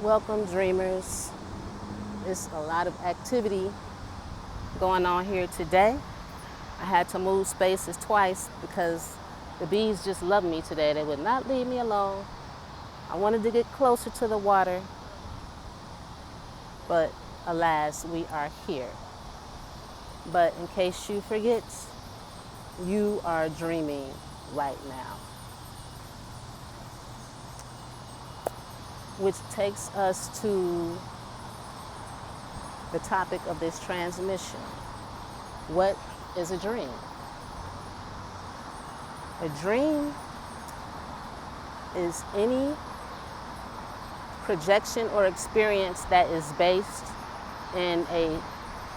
Welcome, dreamers. There's a lot of activity going on here today. I had to move spaces twice because the bees just love me today. They would not leave me alone. I wanted to get closer to the water, but alas, we are here. But in case you forget, you are dreaming right now. Which takes us to the topic of this transmission. What is a dream? A dream is any projection or experience that is based in a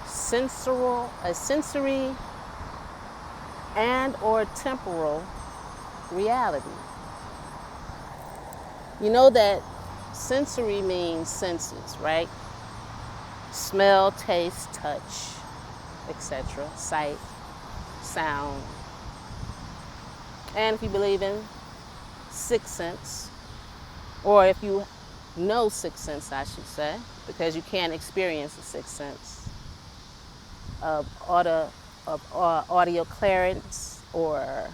sensory and or temporal reality. You know that sensory means senses, right? Smell, taste, touch, etc. Sight, sound. And if you believe in sixth sense, or if you know sixth sense, I should say, because you can't experience the sixth sense of audio clarence or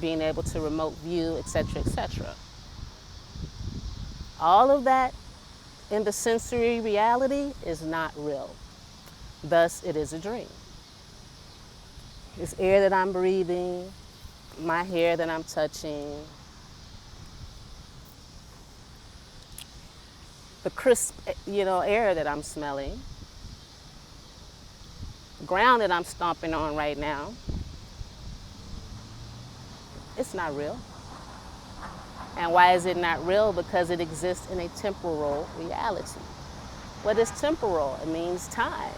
being able to remote view, etc., etc. All of that in the sensory reality is not real. Thus, it is a dream. This air that I'm breathing, my hair that I'm touching, the crisp, air that I'm smelling, the ground that I'm stomping on right now, it's not real. And why is it not real? Because it exists in a temporal reality. What is temporal? It means time.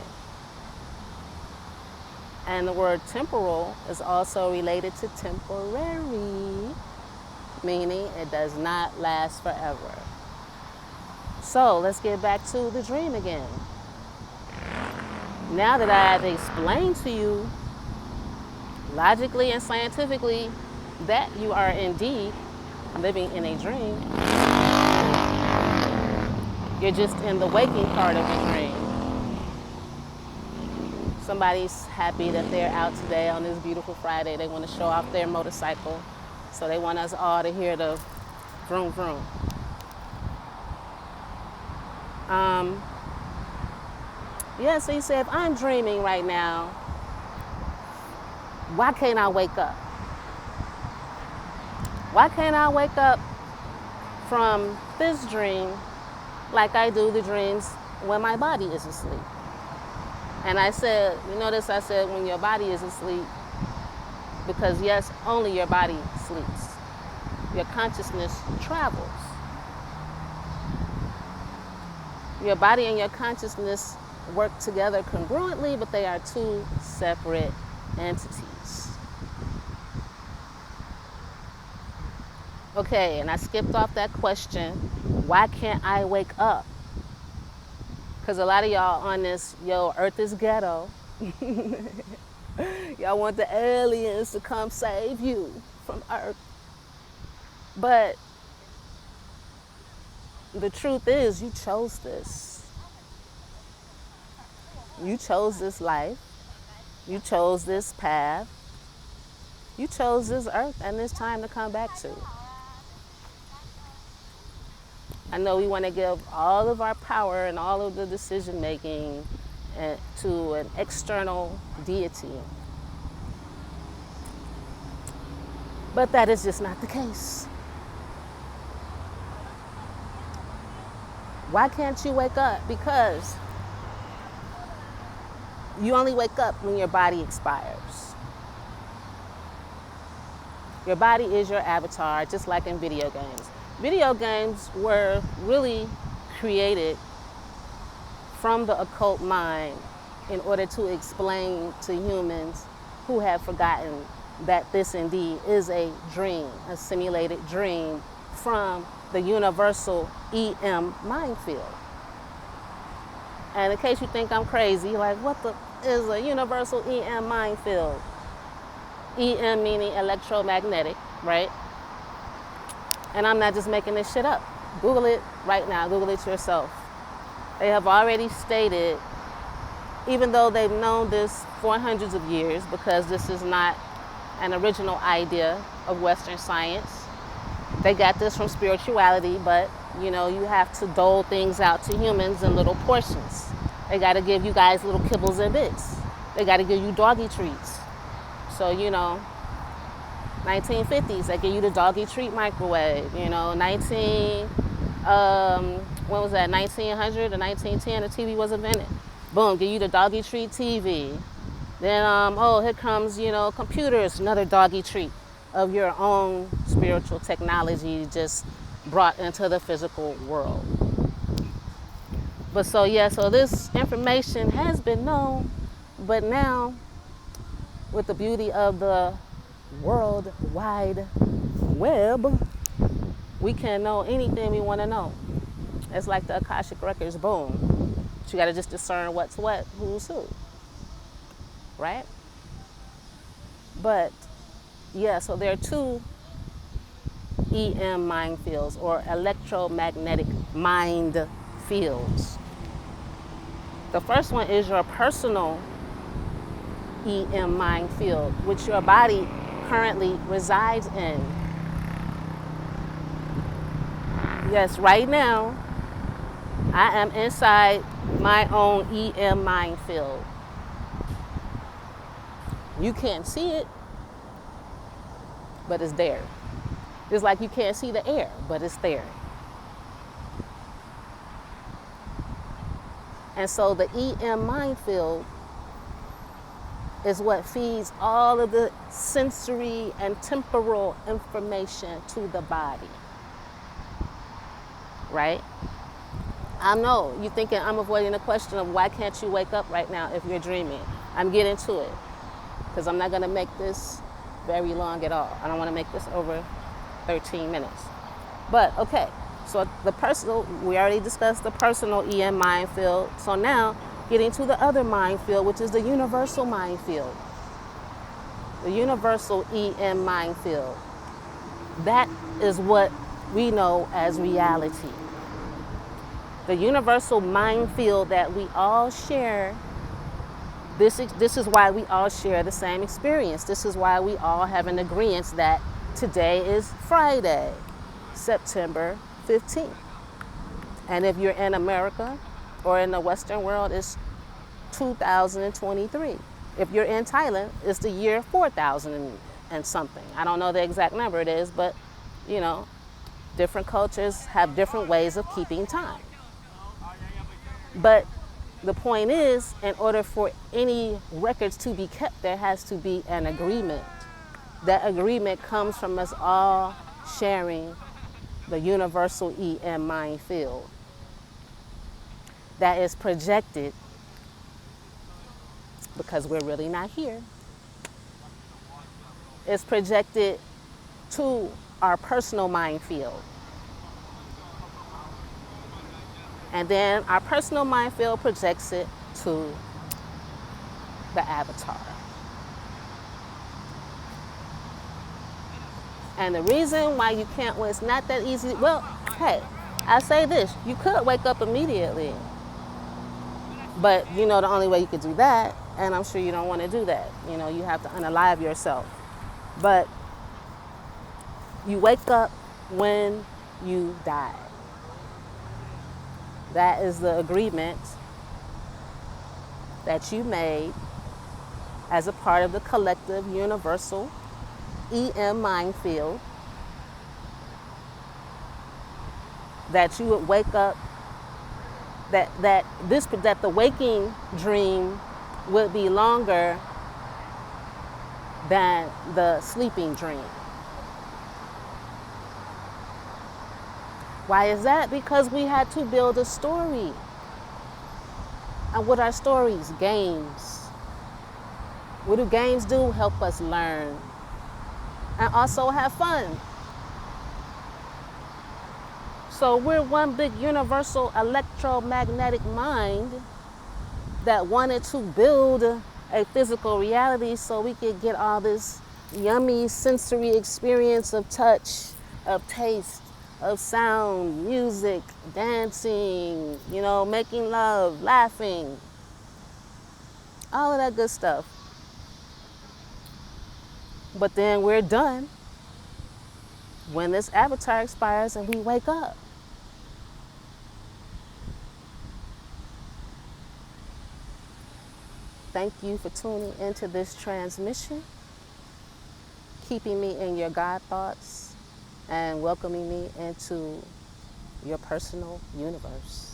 And the word temporal is also related to temporary, meaning it does not last forever. So let's get back to the dream again. Now that I have explained to you logically and scientifically that you are indeed living in a dream, you're just in the waking part of the dream. Somebody's happy that they're out today on this beautiful Friday. They want to show off their motorcycle, so they want us all to hear the vroom vroom. So you say, if I'm dreaming right now, why can't I wake up? Why can't I wake up from this dream like I do the dreams when my body is asleep? And I said, I said when your body is asleep, because yes, only your body sleeps. Your consciousness travels. Your body and your consciousness work together congruently, but they are two separate entities. Okay, and I skipped off that question, why can't I wake up? Because a lot of y'all on this, Earth is ghetto. Y'all want the aliens to come save you from Earth. But the truth is, you chose this. You chose this life. You chose this path. You chose this Earth and this time to come back to. I know we want to give all of our power and all of the decision making to an external deity. But that is just not the case. Why can't you wake up? Because you only wake up when your body expires. Your body is your avatar, just like in video games. Video games were really created from the occult mind in order to explain to humans who have forgotten that this indeed is a dream, a simulated dream from the universal EM mind field. And in case you think I'm crazy, like what is a universal EM mind field? EM meaning electromagnetic, right? And I'm not just making this shit up. Google it right now. Google it yourself. They have already stated, even though they've known this for hundreds of years, because this is not an original idea of Western science. They got this from spirituality, but you know, you have to dole things out to humans in little portions. They got to give you guys little kibbles and bits. They got to give you doggy treats. So, you know, 1950s, they give you the doggy treat microwave. You know, when was that, 1900 or 1910, the TV was invented. Boom, give you the doggy treat TV. Then, here comes, you know, computers, another doggy treat of your own spiritual technology just brought into the physical world. But so this information has been known, but now with the beauty of the World Wide Web, we can know anything we want to know. It's like the Akashic Records, boom. But you got to just discern what's what, who's who, right? But yeah, so there are two EM mind fields, or electromagnetic mind fields. The first one is your personal EM mind field, which your body currently resides in. Yes, right now, I am inside my own EM mind field. You can't see it, but it's there. It's like you can't see the air, but it's there. And so the EM mind field is what feeds all of the sensory and temporal information to the body. Right? I know you're thinking I'm avoiding the question of why can't you wake up right now if you're dreaming. I'm getting to it because I'm not going to make this very long at all. I don't want to make this over 13 minutes. But okay, so the personal, we already discussed the personal EM mind field. So now getting to the other mind field, which is the universal mind field. The universal EM mind field. That is what we know as reality. The universal mind field that we all share, this is why we all share the same experience. This is why we all have an agreement that today is Friday, September 15th. And if you're in America or in the Western world, it's 2023. If you're in Thailand, it's the year 4000 and something. I don't know the exact number it is, but you know, different cultures have different ways of keeping time. But the point is, in order for any records to be kept, there has to be an agreement. That agreement comes from us all sharing the universal EM mind field that is projected, because we're really not here, it's projected to our personal mind field. And then our personal mind field projects it to the avatar. And the reason why you can't, well, it's not that easy. Well, hey, I say this, you could wake up immediately. But you know the only way you could do that, and I'm sure you don't want to do that. You know, you have to unalive yourself. But you wake up when you die. That is the agreement that you made as a part of the collective universal EM mind field, that you would wake up, that the waking dream would be longer than the sleeping dream. Why is that? Because we had to build a story. And what are stories? Games. What do games do? Help us learn. And also have fun. So we're one big universal electromagnetic mind that wanted to build a physical reality so we could get all this yummy sensory experience of touch of taste, of sound, music, dancing, making love, laughing, all of that good stuff. But then we're done when this avatar expires and we wake up. Thank you for tuning into this transmission, keeping me in your God thoughts, and welcoming me into your personal universe.